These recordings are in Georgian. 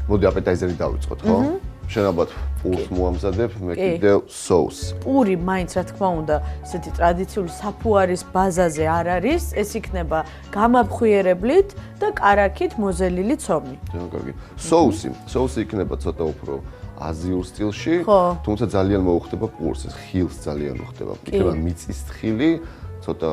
მოდი აპეტაიზერი დავიწყოთ, ხო? შენ ალბათ პურს მოამზადებ, მე კიდევ соуს. პური მაინც რა თქმა უნდა, ესეთი ტრადიციული საფუარის ბაზაზე არ არის, ეს იქნება გამაფხვიერებლით და კარაქით მოზელილი ცომი. კარგი. соуსი იქნება ცოტა უფრო აზიურ სტილში, თუმცა ძალიან მოუხდება პურს, ეს ხილს ძალიან მოხდება. იქნება მიწის თხილი, ცოტა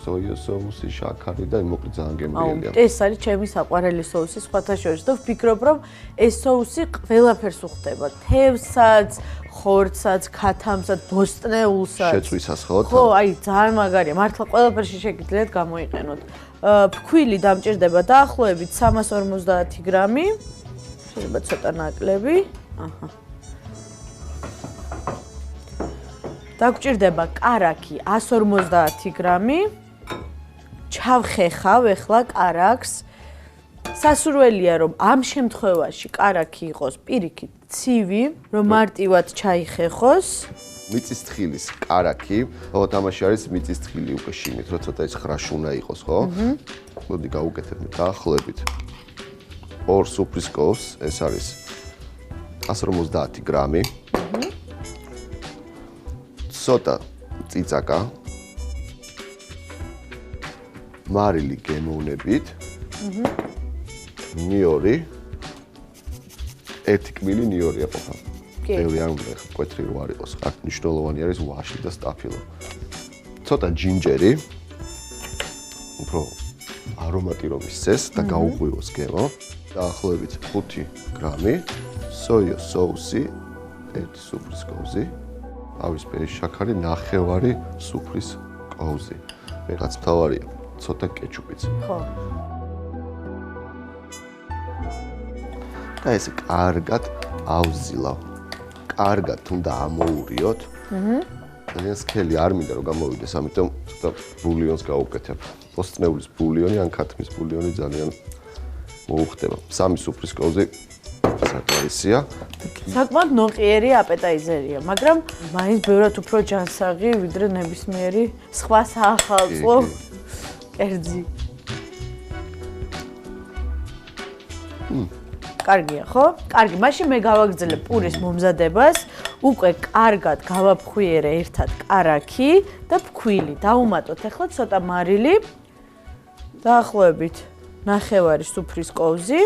სოია соуსი, შაქარი და მოკლედ ძალიან გემრიელია. ეს არის ჩემი საყვარელი соуსი სხვათა შორის და ვფიქრობ, რომ ეს соуსი ყველაფერს უხდება. თევსაც, ხორცსაც, ქათამსაც, ბოსტნეულსაც. შეწვისას ხო? ხო, აი ძალიან მაგარია. მართლა ყველაფერში შეგიძლიათ გამოიყენოთ. ფქვილი დამჭირდება დაახლოებით 350 გრამი. შეიძლება ცოტა ნაკლები. აჰა. დაგჭირდება კარაქი 150 გრამი. ჩავხეხავ ეხლა კარაქს. სასურველია რომ ამ შემთხვევაში კარაქი იყოს პირიქით ცივი, რომ მარტივად ჩაიხეხოს. მიწის თხილის კარაქი, ხო, თამაში არის მიწის თხილი უკვე შინით, რომ ცოტა ის ხრაში უნდა იყოს, ხო? მოდი გავუკეთებ მე დაახლოებით 2 სუფრის კოვს, ეს არის 150 გრამი. ცოტა წიწაკა. მარილი გემოვნებით. ნიორი. 1 კმილი ნიორია ყოფა. ბევრი არ უნდა ხა კვეთრი რო არ იყოს. აქ მნიშვნელოვანი არის ვაში და სტაფილო. ცოტა ჯინჯერი. უფრო არომატი რომ ისცეს და გაუღვივოს გემო. დაახლოებით 5 გრამი სოია соуსი, 1 სუფრის კოვზი. ავისფერი შაქარი, ნახევარი სუფრის კოვზი. რაღაც მთავარია, ცოტა კეჩუპიც. ხო. და ეს კარგად ავზილავ. კარგად უნდა ამოურიოთ. ძალიან სქელი არ მინდა რომ გამოვიდეს, ამიტომ ცოტა ბულიონს გავუკეთებ. ბოსტნეულის ბულიონი ან ქათმის ბულიონი ძალიან მოუხდება. 3 სუფრის კოვზი საკმარისია. საკმაოდ ნოყიერი აპეტაიზერია, მაგრამ მაინც ბევრად უფრო ჯანსაღი ვიდრე ნებისმიერი სხვა საახალწლო კერძი. კარგია, ხო? კარგი, მაშინ მე გავაგრძელებ პურის მომზადებას. უკვე კარგად გავაფხვიერე ერთად კარაქი და ფქვილი. დავუმატოთ ახლა ცოტა მარილი. დაახლოებით ნახევარი სუფრის კოვზი.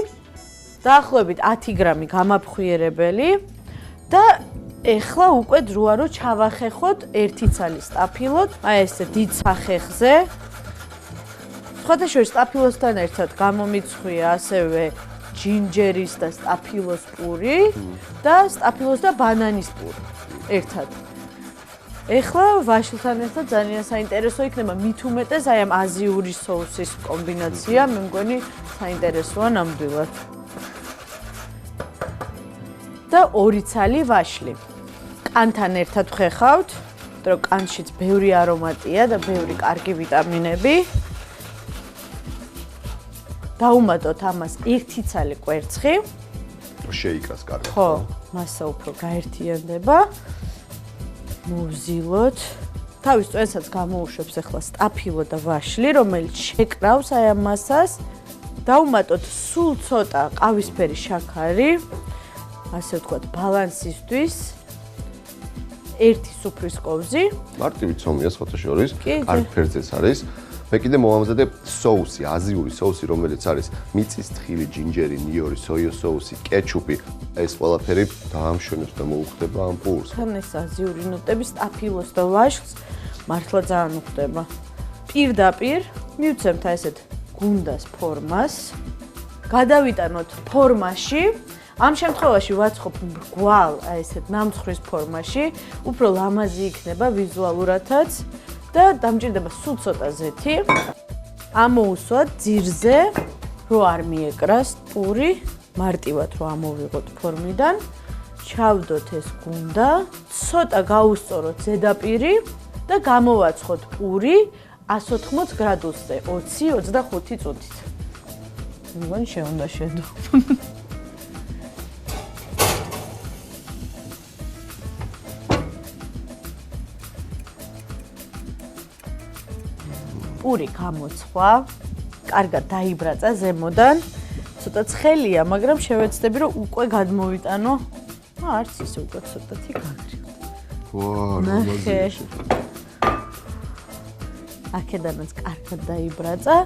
დაახლოებით 10 გრამი გამაფხვიერებელი და ეხლა უკვე დროა რომ ჩავახეხოთ 1 ცალი სტაფილოთ, აი ესე დიდ სახეხზე. სხვათა შორის სტაფილოსთან ერთად გამომიცხვია ასევე ჯინჯერის და სტაფილოს პური და სტაფილოს და ბანანის პური ერთად. ეხლა ვაშლთან ერთად ძალიან საინტერესო იქნება მით უმეტეს აი ამ აზიური соуსის კომბინაცია, მე მგონი საინტერესოა ნამდვილად. და 2 ცალი ვაშლი. კანთან ერთად ვხეხავთ, რომ კანშიც ბევრი არომატია და ბევრი კარგი ვიტამინები. დავუმატოთ ამას 1 ცალი კვერცხი. შეიკრას კარგად. ხო, მასა უფრო გაერთიანდება. მოვზილოთ. თავის წვენსაც გამოუშვებს ახლა სტაფილო და ვაშლი, რომელიც შეკრავს აი ამ მასას. დავუმატოთ სულ ცოტა ყავისფერი შაქარი. ასე ვთქვათ, ბალანსისთვის 1 სუფრის კოვზი. მარტივი ცომია სხვათა შორის, კარგ ფერზეც არის. მე კიდე მოვამზადებ соуსი, აზიური соуსი, რომელიც არის მიწის თხილი, ჯინჯერი, ნიორი, სოია соуსი, კეჩუპი. ეს ყველაფერი დაამშვენებს და მოუხდება ამ პურს. თან ეს აზიური ნოტები სტაფილოს და ვაშლს მართლა ძალიან უხდება. პირდაპირ მივცემთ ესეთ გუნდას ფორმას. გადავიტანოთ ფორმაში. ამ შემთხვევაში ვაცხობ მრგვალ აი ესეთ ნამცხვრის ფორმაში, უფრო ლამაზი იქნება ვიზუალურადაც და დამჭირდება სულ ცოტა ზეთი. ამოუსვათ ძირზე, რომ არ მიეკრას პური, მარტივად რომ ამოვიღოთ ფორმიდან. ჩავდოთ ეს გუნდა, ცოტა გაუსწოროთ ზედაპირი და გამოვაცხოთ პური 180 გრადუსზე 20-25 წუთით. მგონი შეუნდა შედო. პური გამოცხვა, კარგად დაიბრაცა ზემოდან ცოტა ცხელია, მაგრამ შევეცდები, რომ უკვე გადმოვიტანო. არც ისე უკვე ცოტათი გაგრიოთ. რამაზია. აქედანაც კარგად დაიბრაცა.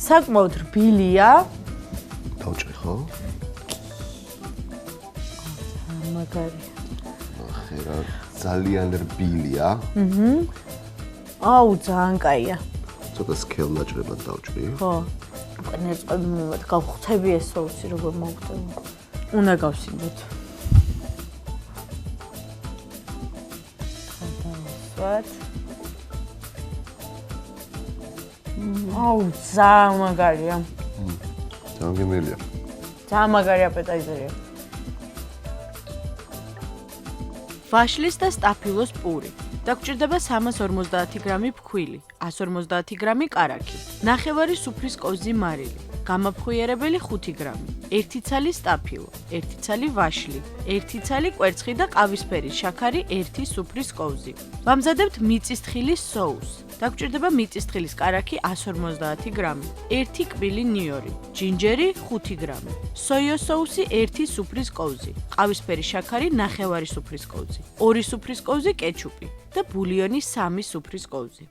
საკმაოდ რბილია. დავჭრი ხო? მაგარი. ახლა ძალიან რბილია. აუ, ძალიან კაია. ცოტა სქელნაჭრებად დავჭრი. ხო. უკვე ნერწყვები მივად გავხსები ეს соуსი როგორ მოვხდება. უნდა გავსინდოთ. გადავასვათ. აუ, ძალიან მაგარია. ძალიან გემრიელია. ძალიან მაგარი აპეტაიზერია. ვაშლის და სტაფილოს პური. დაგჭირდება 350 გრამი ფქვილი, 150 გრამი კარაქი, ნახევარი სუფრის კოზი მარილი, გამაფხვიერებელი 5 გრამი, 1 ცალი სტაფილო, 1 ცალი ვაშლი, 1 ცალი კვერცხი და ყავისფერი შაქარი 1 სუფრის კოვზი. ვამზადებთ მიწისთხილის соуს. დაგჭირდება მიწისთხილის კარაქი 150 გრამი, 1 კბილი ნიორი, ჯინჯერი 5 გრამი, სოიო соуსი 1 სუფრის კოვზი, ყავისფერი შაქარი ნახევარი სუფრის კოვზი, 2 სუფრის კოვზი კეჩუპი და ბულიონი 3 სუფრის კოვზი.